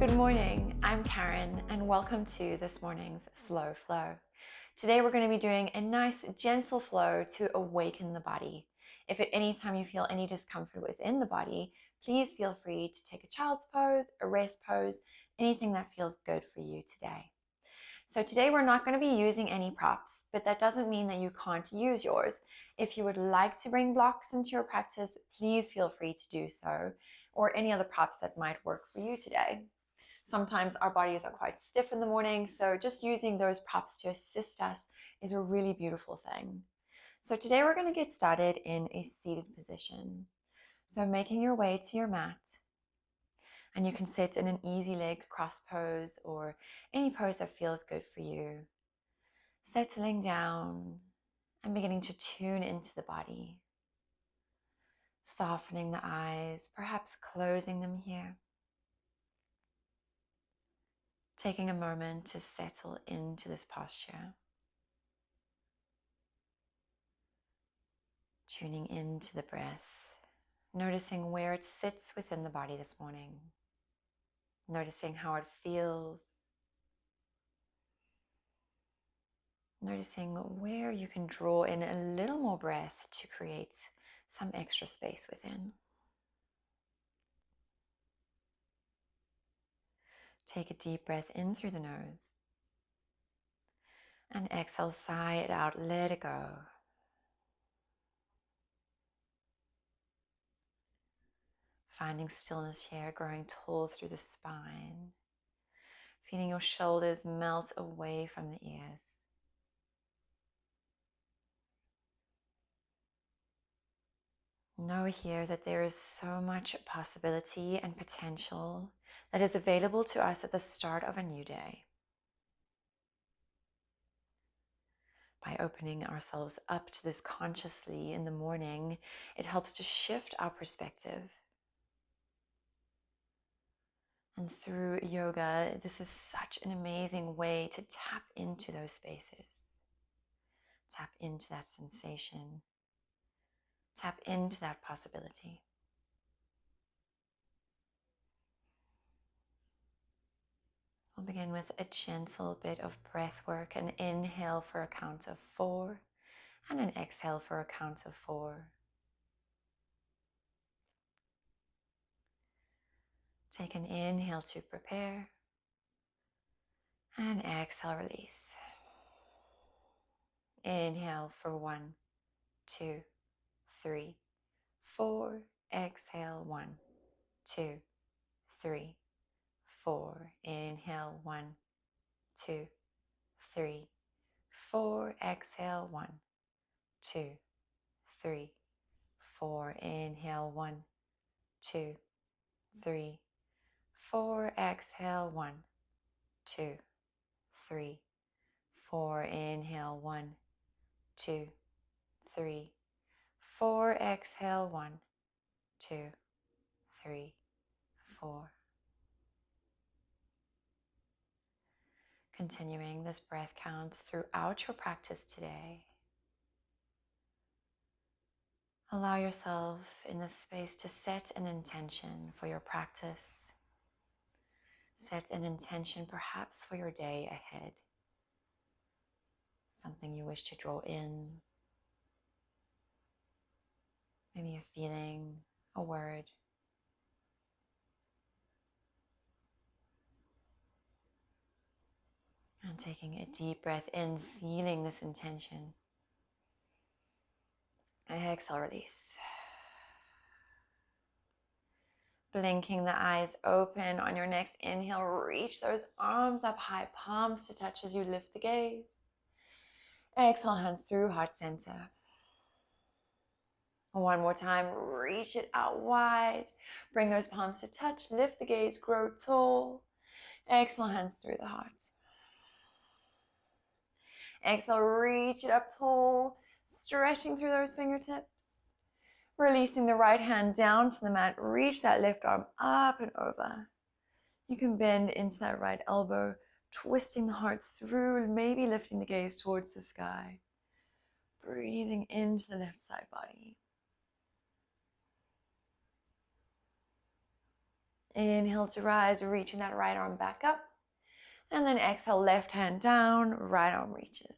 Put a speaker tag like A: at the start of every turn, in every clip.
A: Good morning, I'm Caryn and welcome to this morning's Slow Flow. Today we're going to be doing a nice gentle flow to awaken the body. If at any time you feel any discomfort within the body, please feel free to take a child's pose, a rest pose, anything that feels good for you today. So today we're not going to be using any props, but that doesn't mean that you can't use yours. If you would like to bring blocks into your practice, please feel free to do so, or any other props that might work for you today. Sometimes our bodies are quite stiff in the morning, so just using those props to assist us is a really beautiful thing. So today we're going to get started in a seated position. So making your way to your mat, and you can sit in an easy leg cross pose or any pose that feels good for you. Settling down and beginning to tune into the body. Softening the eyes, perhaps closing them here. Taking a moment to settle into this posture. Tuning into the breath, noticing where it sits within the body this morning. Noticing how it feels. Noticing where you can draw in a little more breath to create some extra space within. Take a deep breath in through the nose. And exhale, sigh it out, let it go. Finding stillness here, growing tall through the spine. Feeling your shoulders melt away from the ears. Know here that there is so much possibility and potential that is available to us at the start of a new day. By opening ourselves up to this consciously in the morning, it helps to shift our perspective. And through yoga, this is such an amazing way to tap into those spaces. Tap into that sensation. Tap into that possibility. We'll begin with a gentle bit of breath work, an inhale for a count of 4 and an exhale for a count of 4. Take an inhale to prepare and exhale, release. Inhale for 1, 2, 3, 4. Exhale 1, 2, 3, 4. Inhale 1, 2, 3, 4. Exhale 1, 2, 3, 4. Inhale 1, 2, 3, 4. Exhale 1, 2, 3, 4. Inhale 1, 2, 3, 4. Exhale 1, 2, 3, 4. Continuing this breath count throughout your practice today. Allow yourself in this space to set an intention for your practice. Set an intention perhaps for your day ahead. Something you wish to draw in. Maybe a feeling, a word. And taking a deep breath in, sealing this intention. Exhale, release. Blinking the eyes open on your next inhale, reach those arms up high, palms to touch as you lift the gaze. Exhale, hands through heart center. One more time, reach it out wide. Bring those palms to touch, lift the gaze, grow tall. Exhale, hands through the heart. Exhale, reach it up tall, stretching through those fingertips. Releasing the right hand down to the mat, reach that left arm up and over. You can bend into that right elbow, twisting the heart through, maybe lifting the gaze towards the sky. Breathing into the left side body. Inhale to rise, reaching that right arm back up. And then exhale, left hand down, right arm reaches.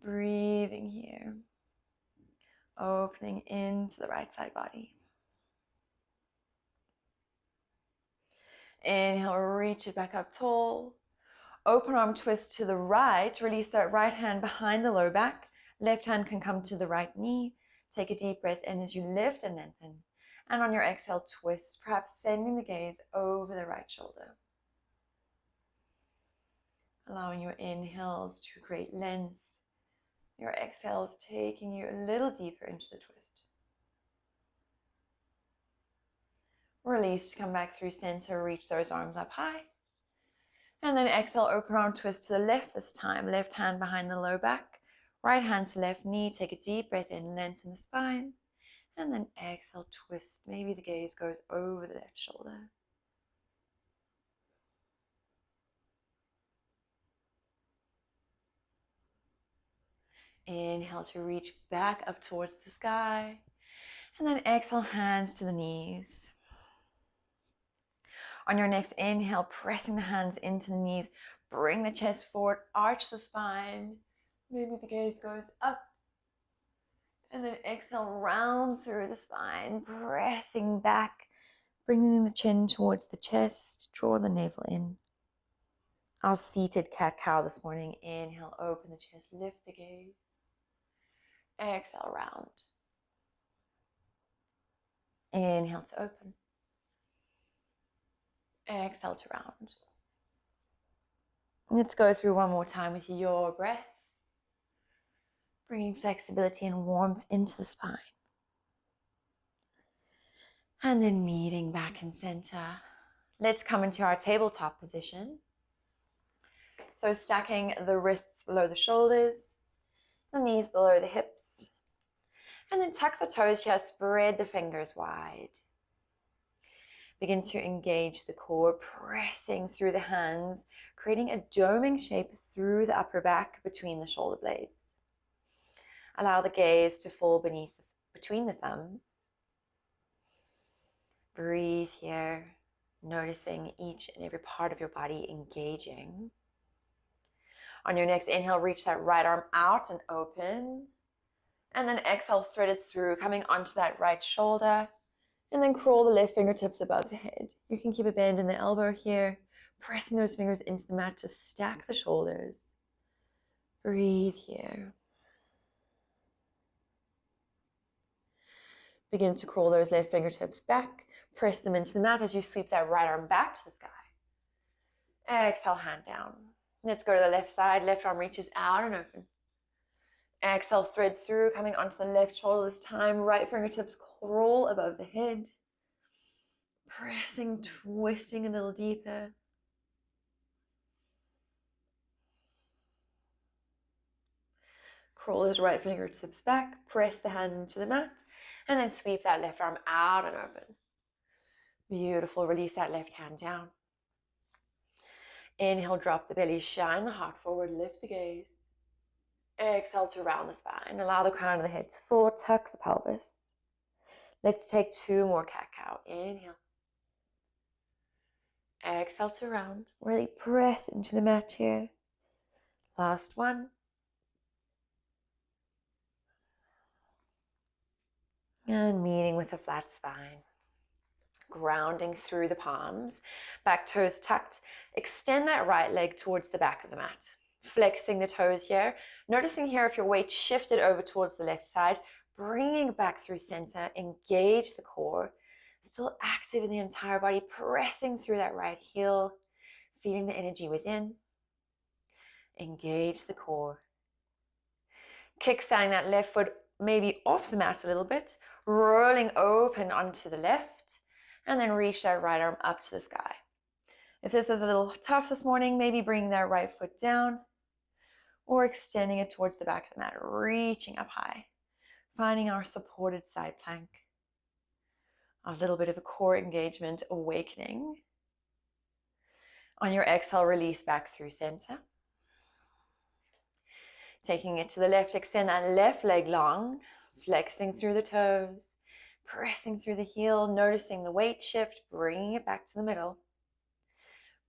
A: Breathing here. Opening into the right side body. Inhale, reach it back up tall. Open arm twist to the right. Release that right hand behind the low back. Left hand can come to the right knee. Take a deep breath in as you lift and lengthen. And on your exhale, twist, perhaps sending the gaze over the right shoulder. Allowing your inhales to create length. Your exhales taking you a little deeper into the twist. Release, come back through center, reach those arms up high. And then exhale, open arm twist to the left this time. Left hand behind the low back. Right hand to left knee. Take a deep breath in, lengthen the spine. And then exhale, twist. Maybe the gaze goes over the left shoulder. Inhale to reach back up towards the sky. And then exhale, hands to the knees. On your next inhale, pressing the hands into the knees, bring the chest forward, arch the spine. Maybe the gaze goes up. And then exhale, round through the spine, pressing back, bringing the chin towards the chest, draw the navel in. Our seated cat-cow this morning. Inhale, open the chest, lift the gaze. Exhale, round. Inhale to open. Exhale to round. Let's go through one more time with your breath. Bringing flexibility and warmth into the spine. And then meeting back in center. Let's come into our tabletop position. So stacking the wrists below the shoulders, the knees below the hips. And then tuck the toes here, spread the fingers wide. Begin to engage the core, pressing through the hands, creating a doming shape through the upper back between the shoulder blades. Allow the gaze to fall between the thumbs. Breathe here, noticing each and every part of your body engaging. On your next inhale, reach that right arm out and open. And then exhale, thread it through, coming onto that right shoulder. And then crawl the left fingertips above the head. You can keep a bend in the elbow here, pressing those fingers into the mat to stack the shoulders. Breathe here. Begin to crawl those left fingertips back. Press them into the mat as you sweep that right arm back to the sky. Exhale, hand down. Let's go to the left side. Left arm reaches out and open. Exhale, thread through, coming onto the left shoulder this time. Right fingertips crawl above the head. Pressing, twisting a little deeper. Crawl those right fingertips back. Press the hand into the mat. And then sweep that left arm out and open. Beautiful. Release that left hand down. Inhale, drop the belly, shine the heart forward, lift the gaze. Exhale to round the spine. Allow the crown of the head to fall, tuck the pelvis. Let's take 2 more cat-cow. Inhale. Exhale to round. Really press into the mat here. Last one. And meeting with a flat spine. Grounding through the palms. Back toes tucked. Extend that right leg towards the back of the mat. Flexing the toes here. Noticing here if your weight shifted over towards the left side. Bringing back through center. Engage the core. Still active in the entire body. Pressing through that right heel. Feeling the energy within. Engage the core. Kickstanding that left foot maybe off the mat a little bit. Rolling open onto the left. And then reach that right arm up to the sky. If this is a little tough this morning, maybe bring that right foot down or extending it towards the back of the mat, reaching up high, finding our supported side plank. A little bit of a core engagement, awakening. On your exhale, release back through center. Taking it to the left, extend that left leg long, flexing through the toes, pressing through the heel, noticing the weight shift, bringing it back to the middle.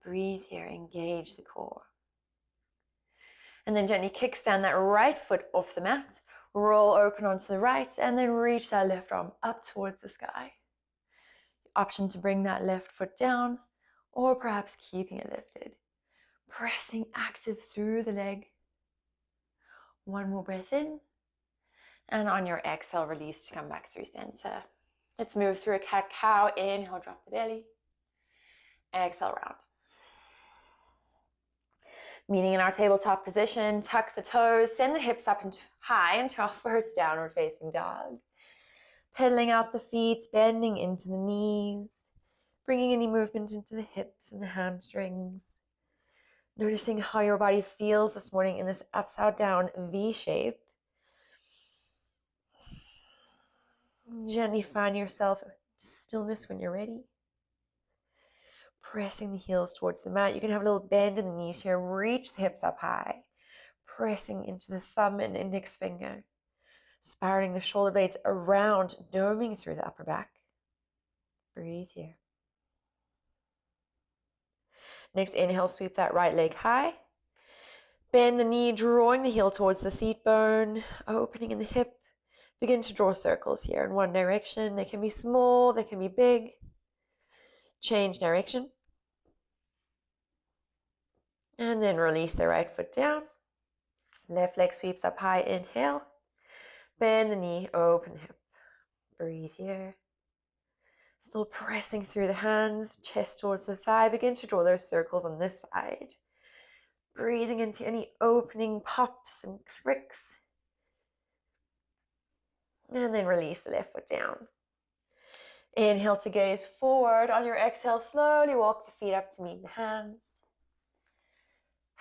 A: Breathe here, engage the core. And then gently kickstand that right foot off the mat, roll open onto the right, and then reach that left arm up towards the sky. Option to bring that left foot down, or perhaps keeping it lifted. Pressing active through the leg. One more breath in. And on your exhale, release to come back through center. Let's move through a cat-cow. Inhale, drop the belly. Exhale, round. Meeting in our tabletop position, tuck the toes, send the hips up high into our first downward facing dog. Pedaling out the feet, bending into the knees, bringing any movement into the hips and the hamstrings. Noticing how your body feels this morning in this upside down V shape. Gently find yourself stillness when you're ready. Pressing the heels towards the mat. You can have a little bend in the knees here. Reach the hips up high. Pressing into the thumb and index finger. Spiraling the shoulder blades around, doming through the upper back. Breathe here. Next inhale, sweep that right leg high. Bend the knee, drawing the heel towards the seat bone. Opening in the hip. Begin to draw circles here in one direction. They can be small, they can be big. Change direction. And then release the right foot down. Left leg sweeps up high, inhale. Bend the knee, open the hip. Breathe here. Still pressing through the hands, chest towards the thigh. Begin to draw those circles on this side. Breathing into any opening pops and clicks. And then release the left foot down. Inhale to gaze forward. On your exhale, slowly walk the feet up to meet the hands.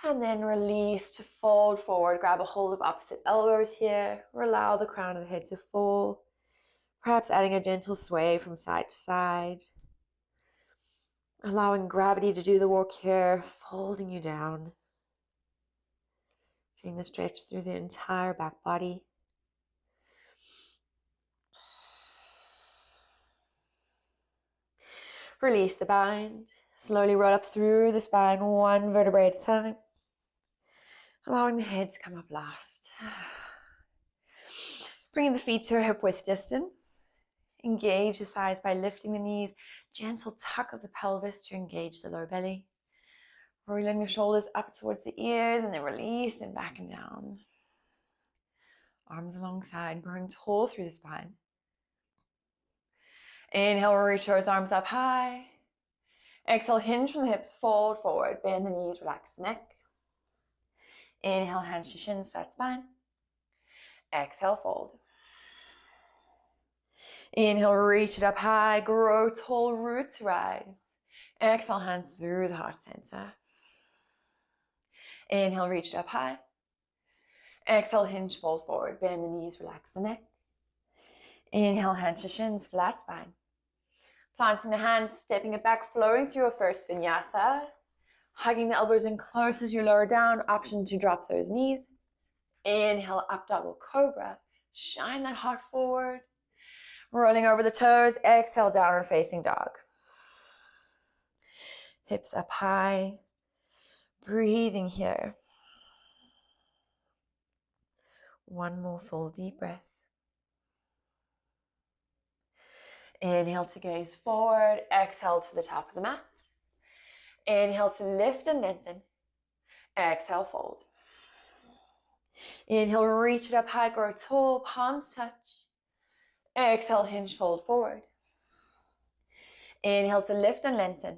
A: And then release to fold forward. Grab a hold of opposite elbows here. Allow the crown of the head to fall. Perhaps adding a gentle sway from side to side. Allowing gravity to do the work here, folding you down. Feeling the stretch through the entire back body. Release the bind. Slowly roll up through the spine, one vertebrae at a time. Allowing the head to come up last. Bringing the feet to a hip width distance. Engage the thighs by lifting the knees. Gentle tuck of the pelvis to engage the lower belly. Rolling the shoulders up towards the ears and then release them back and down. Arms alongside, growing tall through the spine. Inhale, reach those arms up high. Exhale, hinge from the hips, fold forward. Bend the knees, relax the neck. Inhale, hands to shins, flat spine. Exhale, fold. Inhale, reach it up high, grow tall, root to rise. Exhale, hands through the heart center. Inhale, reach it up high. Exhale, hinge, fold forward. Bend the knees, relax the neck. Inhale, hands to shins, flat spine. Planting the hands, stepping it back, flowing through a first vinyasa. Hugging the elbows in close as you lower down. Option to drop those knees. Inhale, up dog or cobra. Shine that heart forward. Rolling over the toes. Exhale, downward facing dog. Hips up high. Breathing here. One more full deep breath. Inhale to gaze forward. Exhale to the top of the mat. Inhale to lift and lengthen. Exhale, fold. Inhale, reach it up high, grow tall, palms touch. Exhale, hinge, fold forward. Inhale to lift and lengthen.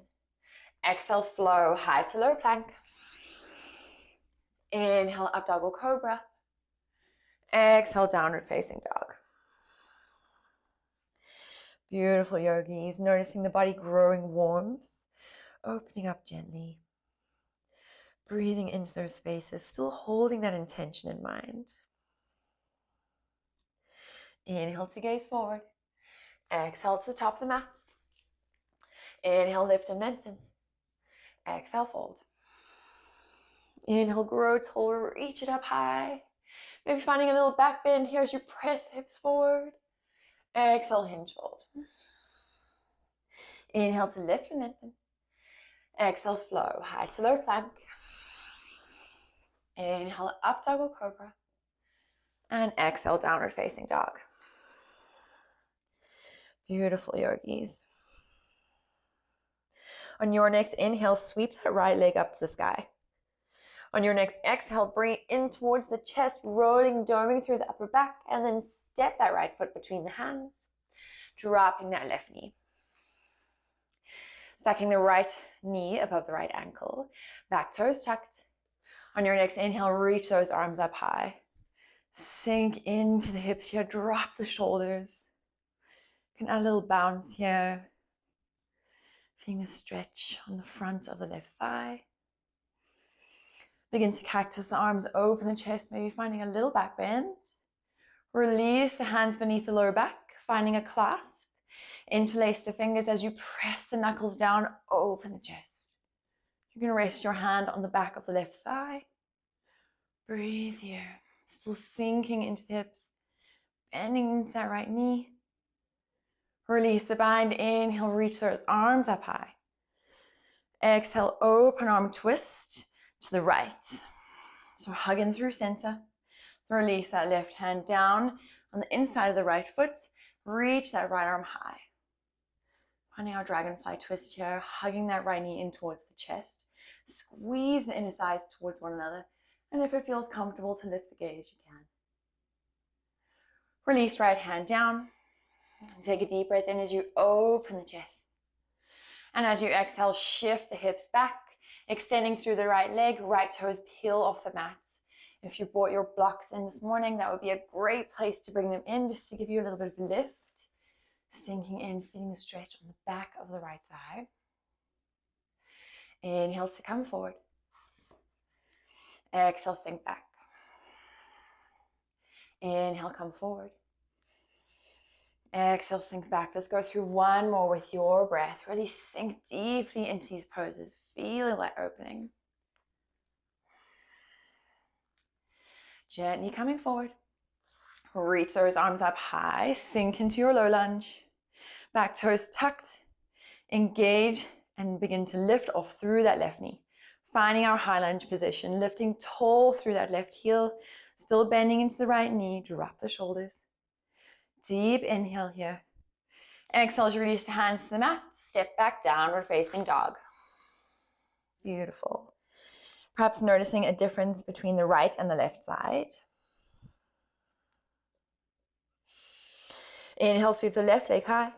A: Exhale, flow high to low plank. Inhale, up dog or cobra. Exhale, downward facing dog. Beautiful yogis, noticing the body growing warmth, opening up gently, breathing into those spaces, still holding that intention in mind. Inhale to gaze forward. Exhale to the top of the mat. Inhale, lift and lengthen. Exhale, fold. Inhale, grow tall, reach it up high. Maybe finding a little back bend here as you press the hips forward. Exhale, hinge fold. Inhale to lift and lengthen. Exhale, flow, high to low plank. Inhale, up dog or cobra. And exhale, downward facing dog. Beautiful, yogis. On your next inhale, sweep that right leg up to the sky. On your next exhale, bring it in towards the chest, rolling, doming through the upper back, and then step that right foot between the hands, dropping that left knee. Stacking the right knee above the right ankle, back toes tucked. On your next inhale, reach those arms up high. Sink into the hips here, drop the shoulders. You can add a little bounce here. Feeling a stretch on the front of the left thigh. Begin to cactus the arms, open the chest, maybe finding a little back bend. Release the hands beneath the lower back, finding a clasp. Interlace the fingers as you press the knuckles down, open the chest. You can rest your hand on the back of the left thigh. Breathe here, still sinking into the hips, bending into that right knee. Release the bind, inhale, reach those arms up high. Exhale, open arm twist to the right. So hugging through center. Release that left hand down on the inside of the right foot. Reach that right arm high. Finding our dragonfly twist here, hugging that right knee in towards the chest. Squeeze the inner thighs towards one another. And if it feels comfortable to lift the gaze, you can. Release right hand down. Take a deep breath in as you open the chest. And as you exhale, shift the hips back, extending through the right leg, right toes peel off the mat. If you brought your blocks in this morning, that would be a great place to bring them in just to give you a little bit of lift. Sinking in, feeling the stretch on the back of the right thigh. Inhale to come forward. Exhale, sink back. Inhale, come forward. Exhale, sink back. Let's go through one more with your breath. Really sink deeply into these poses, feeling that opening. Gently coming forward. Reach those arms up high, sink into your low lunge. Back toes tucked. Engage and begin to lift off through that left knee. Finding our high lunge position, lifting tall through that left heel, still bending into the right knee, drop the shoulders. Deep inhale here. Exhale as you release the hands to the mat, step back, downward facing dog. Beautiful. Perhaps noticing a difference between the right and the left side. Inhale, sweep the left leg high.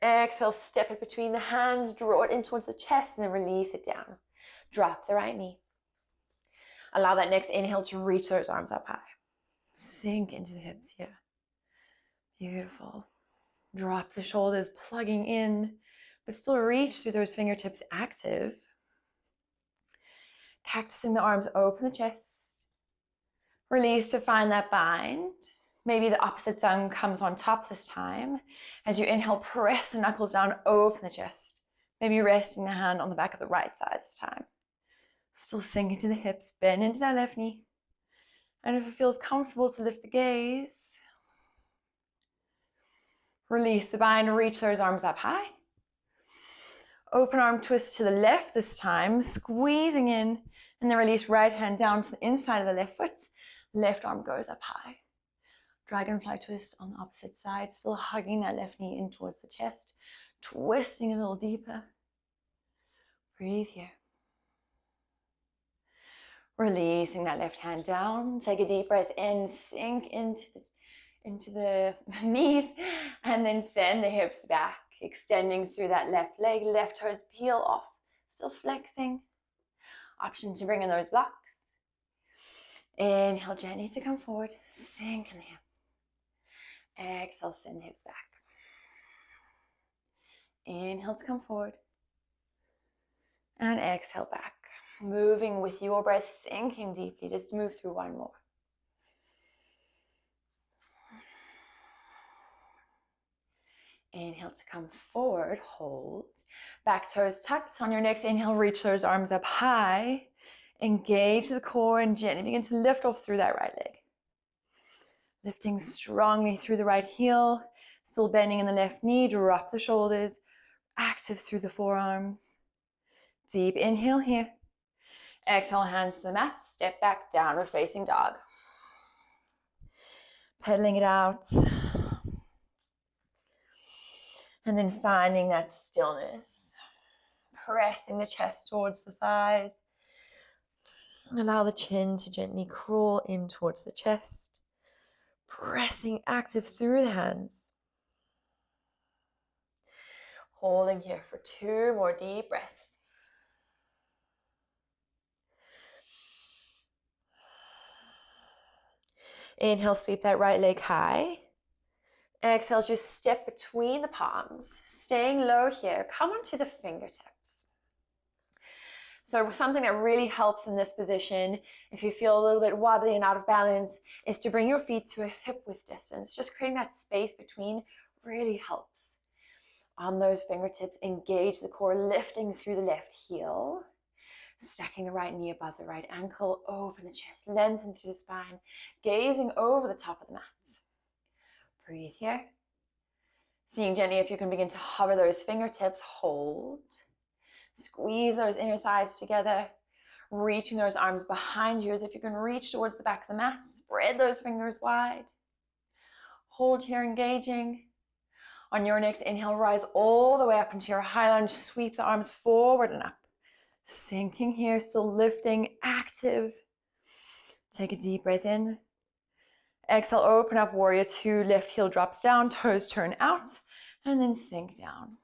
A: Exhale, step it between the hands, draw it in towards the chest, and then release it down. Drop the right knee. Allow that next inhale to reach those arms up high. Sink into the hips here. Beautiful. Drop the shoulders, plugging in, but still reach through those fingertips active. Cactusing the arms, open the chest. Release to find that bind. Maybe the opposite thumb comes on top this time. As you inhale, press the knuckles down, open the chest. Maybe resting the hand on the back of the right thigh this time. Still sink into the hips, bend into that left knee. And if it feels comfortable to lift the gaze, release the bind, reach those arms up high. Open arm twist to the left this time, squeezing in, and then release right hand down to the inside of the left foot. Left arm goes up high. Dragonfly twist on the opposite side, still hugging that left knee in towards the chest, twisting a little deeper. Breathe here. Releasing that left hand down. Take a deep breath in, sink into the knees, and then send the hips back, extending through that left leg, left toes peel off, still flexing. Option to bring in those blocks. Inhale gently to come forward, sink in the hips. Exhale, send the hips back. Inhale to come forward. And exhale back. Moving with your breath, sinking deeply. Just move through one more. Inhale to come forward, hold. Back toes tucked. On your next inhale, reach those arms up high. Engage the core and gently begin to lift off through that right leg. Lifting strongly through the right heel. Still bending in the left knee, drop the shoulders, active through the forearms. Deep inhale here. Exhale, hands to the mat, step back, downward facing dog. Pedaling it out. And then finding that stillness. Pressing the chest towards the thighs. Allow the chin to gently crawl in towards the chest. Pressing active through the hands. Holding here for 2 more deep breaths. Inhale, sweep that right leg high. Exhale, just step between the palms. Staying low here, come onto the fingertips. So something that really helps in this position, if you feel a little bit wobbly and out of balance, is to bring your feet to a hip width distance. Just creating that space between really helps. On those fingertips, engage the core, lifting through the left heel. Stacking the right knee above the right ankle, open the chest, lengthen through the spine, gazing over the top of the mat. Breathe here. Seeing gently if you can begin to hover those fingertips, hold. Squeeze those inner thighs together, reaching those arms behind you as if you can reach towards the back of the mat. Spread those fingers wide. Hold here, engaging. On your next inhale, rise all the way up into your high lunge. Sweep the arms forward and up. Sinking here, still lifting, active. Take a deep breath in. Exhale, open up, warrior 2. Left heel drops down, toes turn out, and then sink down.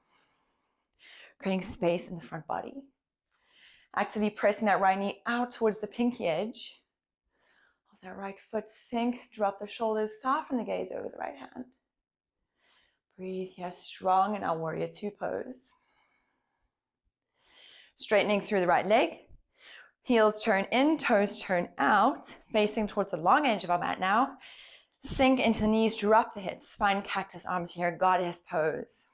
A: Creating space in the front body. Actively pressing that right knee out towards the pinky edge. Of that right foot, sink, drop the shoulders, soften the gaze over the right hand. Breathe here, strong in our warrior 2 pose. Straightening through the right leg. Heels turn in, toes turn out, facing towards the long edge of our mat now. Sink into the knees, drop the hips. Find cactus arms here, goddess pose.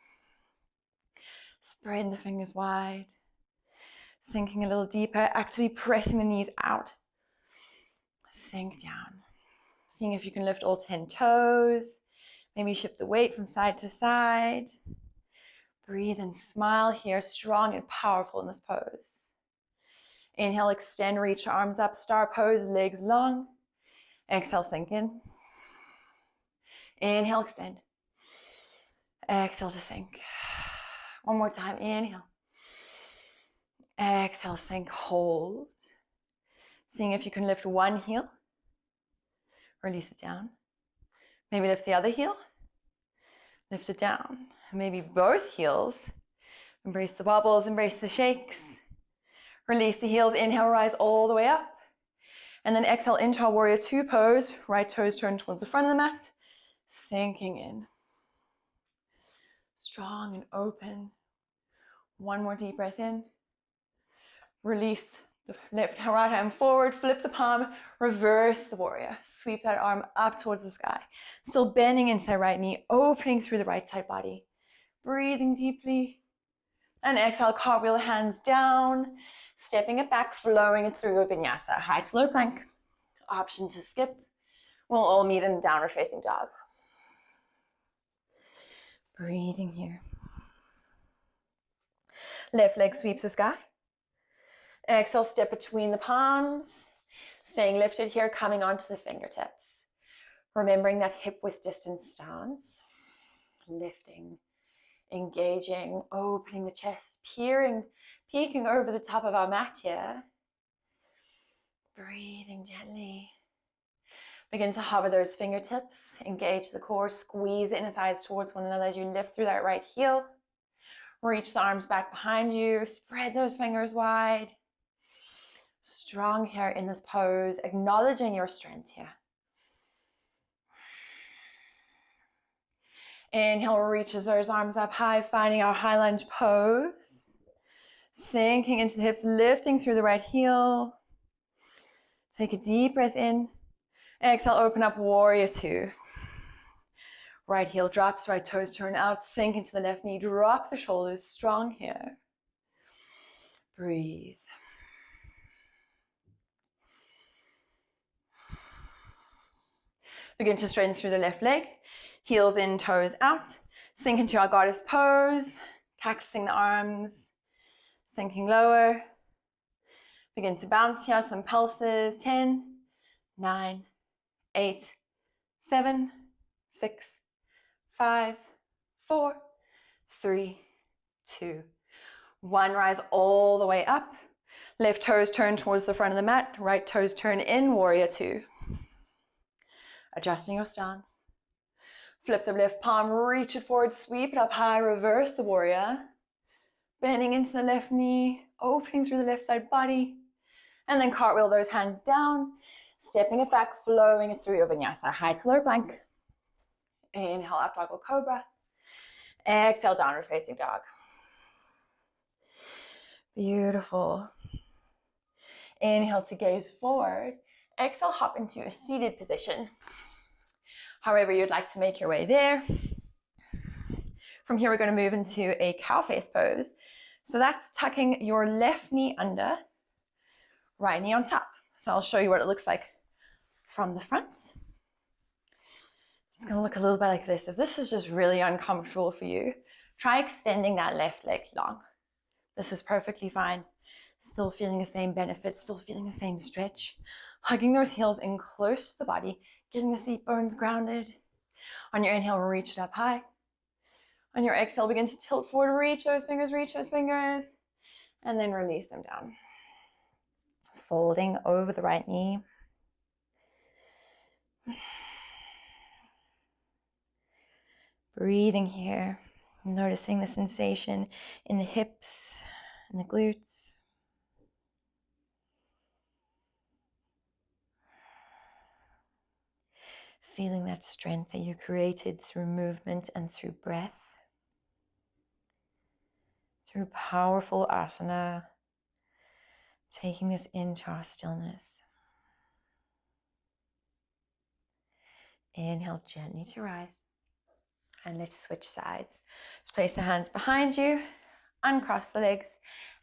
A: Spread the fingers wide. Sinking a little deeper, actively pressing the knees out. Sink down. Seeing if you can lift all 10 toes. Maybe shift the weight from side to side. Breathe and smile here, strong and powerful in this pose. Inhale, extend, reach arms up, star pose, legs long. Exhale, sink in. Inhale, extend. Exhale to sink. One more time, inhale. Exhale, sink, hold. Seeing if you can lift one heel. Release it down. Maybe lift the other heel. Lift it down. Maybe both heels. Embrace the wobbles, embrace the shakes. Release the heels, inhale, rise all the way up. And then exhale into our warrior 2 pose. Right toes turn towards the front of the mat. Sinking in. Strong and open. One more deep breath in. Release the left right hand forward, flip the palm, reverse the warrior. Sweep that arm up towards the sky. Still bending into that right knee, opening through the right side body. Breathing deeply. And exhale, cartwheel the hands down. Stepping it back, flowing it through a vinyasa. High to low plank. Option to skip. We'll all meet in downward facing dog. Breathing here. Left leg sweeps the sky. Exhale, step between the palms. Staying lifted here, coming onto the fingertips. Remembering that hip width distance stance. Lifting, engaging, opening the chest, peeking over the top of our mat here. Breathing gently. Begin to hover those fingertips. Engage the core, squeeze the inner thighs towards one another as you lift through that right heel. Reach the arms back behind you. Spread those fingers wide. Strong here in this pose, acknowledging your strength here. Inhale, reaches those arms up high, finding our high lunge pose. Sinking into the hips, lifting through the right heel. Take a deep breath in. Exhale, open up, warrior 2. Right heel drops, right toes turn out, sink into the left knee, drop the shoulders, strong here. Breathe.
B: Begin to straighten through the left leg. Heels in, toes out. Sink into our goddess pose. Cactusing the arms. Sinking lower. Begin to bounce here, some pulses. 10, 9, 8, 7, 6, 5, 4, 3, 2, 1. Rise all the way up. Left toes turn towards the front of the mat. Right toes turn in, warrior 2. Adjusting your stance. Flip the left palm, reach it forward, sweep it up high, reverse the warrior. Bending into the left knee, opening through the left side body. And then cartwheel those hands down, stepping it back, flowing it through your vinyasa. High to lower plank. Inhale, up dog or cobra. Exhale, downward facing dog. Beautiful. Inhale to gaze forward. Exhale, hop into a seated position. However you'd like to make your way there. From here, we're going to move into a cow face pose. So that's tucking your left knee under, right knee on top. So I'll show you what it looks like from the front. It's going to look a little bit like this. If this is just really uncomfortable for you, try extending that left leg long. This is perfectly fine. Still feeling the same benefits, still feeling the same stretch. Hugging those heels in close to the body, getting the seat bones grounded. On your inhale, reach it up high. On your exhale, begin to tilt forward, reach those fingers, and then release them down. Folding over the right knee. Breathing here, noticing the sensation in the hips and the glutes. Feeling that strength that you created through movement and through breath. Through powerful asana. Taking this into our stillness. Inhale gently to rise. And let's switch sides. Just place the hands behind you, uncross the legs,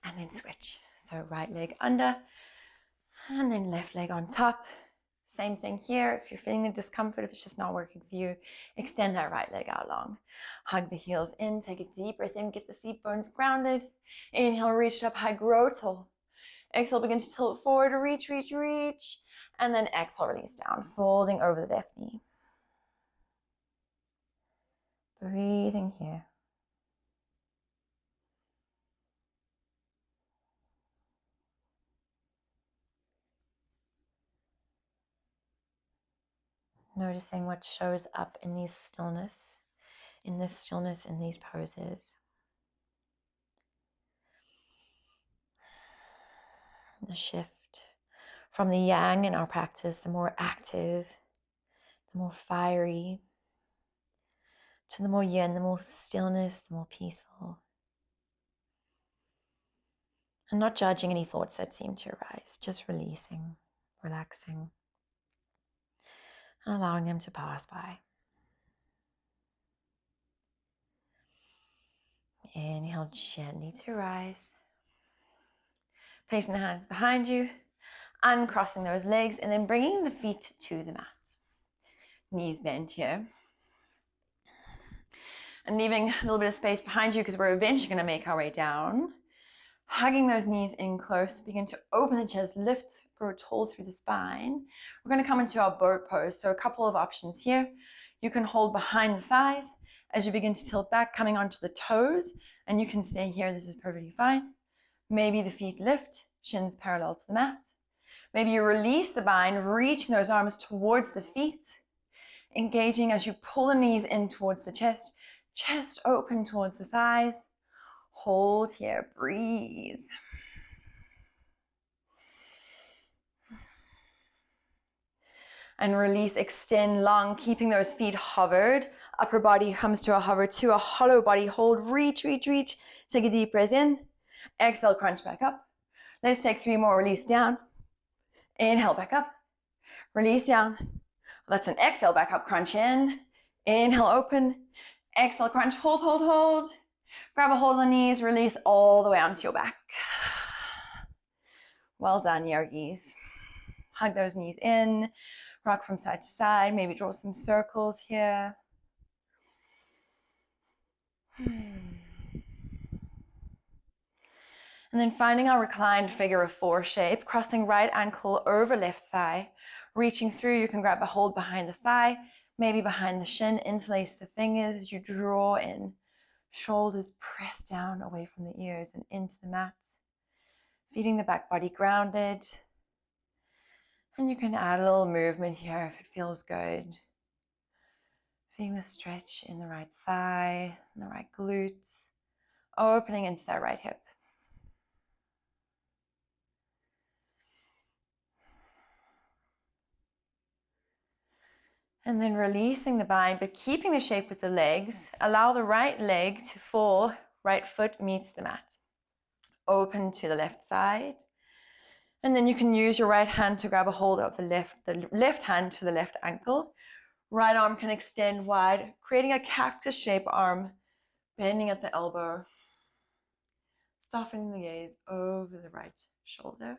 B: and then switch. So right leg under, and then left leg on top. Same thing here. If you're feeling the discomfort, if it's just not working for you, extend that right leg out long. Hug the heels in, take a deep breath in, get the seat bones grounded. Inhale, reach up high, grow tall. Exhale, begin to tilt forward, reach. And then exhale, release down, folding over the left knee. Breathing here. Noticing what shows up in this stillness, in these poses. The shift from the yang in our practice, the more active, the more fiery, to the more yin, the more stillness, the more peaceful. And not judging any thoughts that seem to arise, just releasing, relaxing, and allowing them to pass by. Inhale gently to rise. Placing the hands behind you, uncrossing those legs, and then bringing the feet to the mat. Knees bent here. And leaving a little bit of space behind you because we're eventually going to make our way down. Hugging those knees in close. Begin to open the chest, lift, grow tall through the spine. We're going to come into our boat pose. So a couple of options here. You can hold behind the thighs as you begin to tilt back, coming onto the toes. And you can stay here. This is perfectly fine. Maybe the feet lift, shins parallel to the mat. Maybe you release the bind, reaching those arms towards the feet. Engaging as you pull the knees in towards the chest. Chest open towards the thighs. Hold here, breathe. And release, extend long, keeping those feet hovered. Upper body comes to a hover, to a hollow body hold, reach. Take a deep breath in. Exhale, crunch back up. Let's take 3 more, release down. Inhale, back up. Release down. That's an exhale, back up, crunch in. Inhale, open. Exhale, crunch, hold. Grab a hold on the knees, release all the way onto your back. Well done, yogis. Hug those knees in. Rock from side to side, maybe draw some circles here. And then finding our reclined figure of four shape, crossing right ankle over left thigh, reaching through, you can grab a hold behind the thigh, maybe behind the shin, interlace the fingers as you draw in. Shoulders press down away from the ears and into the mat. Feeling the back body grounded. And you can add a little movement here if it feels good. Feeling the stretch in the right thigh, and the right glutes, opening into that right hip. And then releasing the bind, but keeping the shape with the legs. Allow the right leg to fall, right foot meets the mat. Open to the left side. And then you can use your right hand to grab a hold of the left hand to the left ankle. Right arm can extend wide, creating a cactus shape arm, bending at the elbow. Softening the gaze over the right shoulder.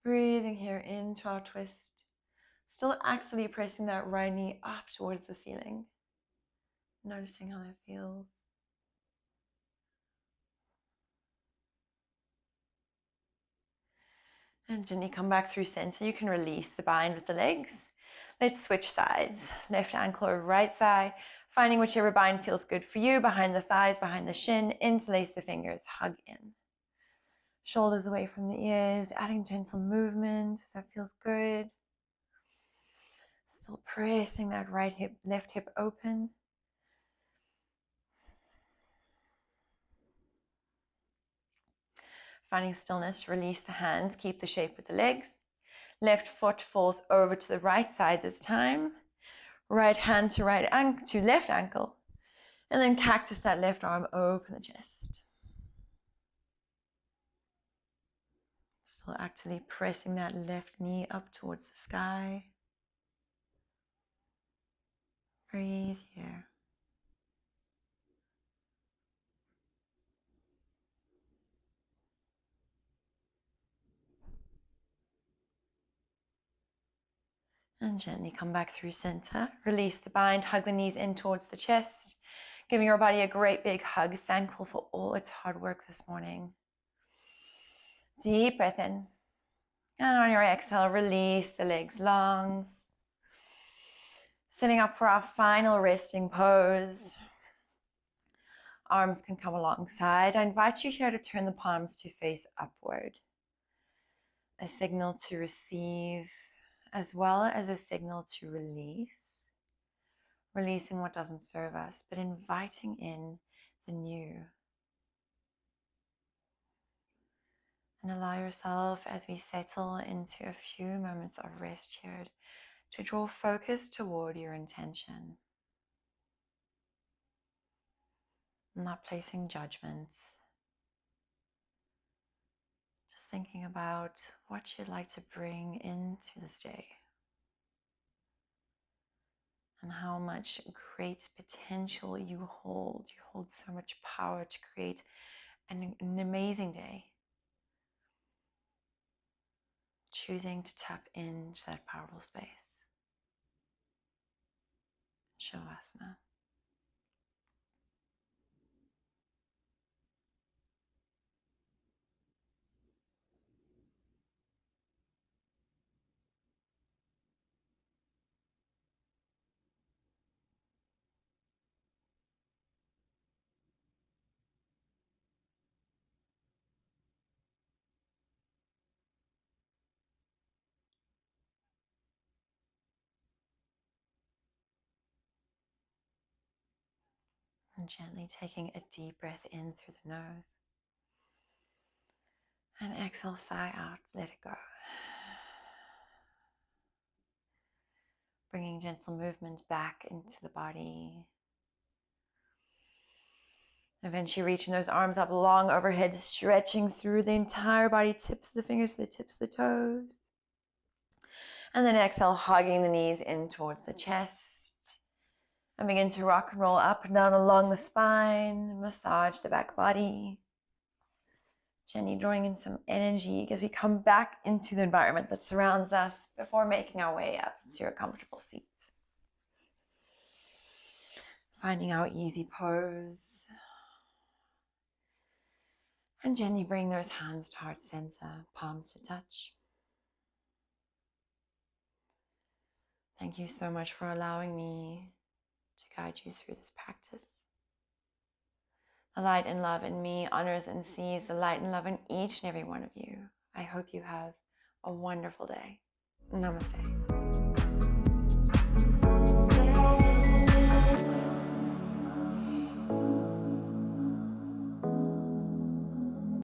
B: Breathing here into our twist. Still actively pressing that right knee up towards the ceiling. Noticing how that feels. And gently come back through center. You can release the bind with the legs. Let's switch sides. Left ankle over right thigh. Finding whichever bind feels good for you. Behind the thighs, behind the shin. Interlace the fingers. Hug in. Shoulders away from the ears. Adding gentle movement if that feels good. Still pressing that right hip, left hip open. Finding stillness, release the hands, keep the shape with the legs. Left foot falls over to the right side this time. Right hand to left ankle. And then cactus that left arm, open the chest. Still actively pressing that left knee up towards the sky. Breathe here. And gently come back through center. Release the bind, hug the knees in towards the chest. Giving your body a great big hug, thankful for all its hard work this morning. Deep breath in. And on your exhale, release the legs long. Sitting up for our final resting pose. Arms can come alongside. I invite you here to turn the palms to face upward. A signal to receive, as well as a signal to release. Releasing what doesn't serve us, but inviting in the new. And allow yourself, as we settle into a few moments of rest here, to draw focus toward your intention. Not placing judgments. Just thinking about what you'd like to bring into this day. And how much great potential you hold. You hold so much power to create an amazing day. Choosing to tap into that powerful space. Shavasana. And gently taking a deep breath in through the nose. And exhale, sigh out, let it go. Bringing gentle movement back into the body. Eventually reaching those arms up long overhead, stretching through the entire body, tips of the fingers to the tips of the toes. And then exhale, hugging the knees in towards the chest. And begin to rock and roll up and down along the spine. Massage the back body. Gently drawing in some energy as we come back into the environment that surrounds us before making our way up to a comfortable seat. Finding our easy pose. And gently bring those hands to heart center, palms to touch. Thank you so much for allowing me to guide you through this practice. The light and love in me honors and sees the light and love in each and every one of you. I hope you have a wonderful day. Namaste.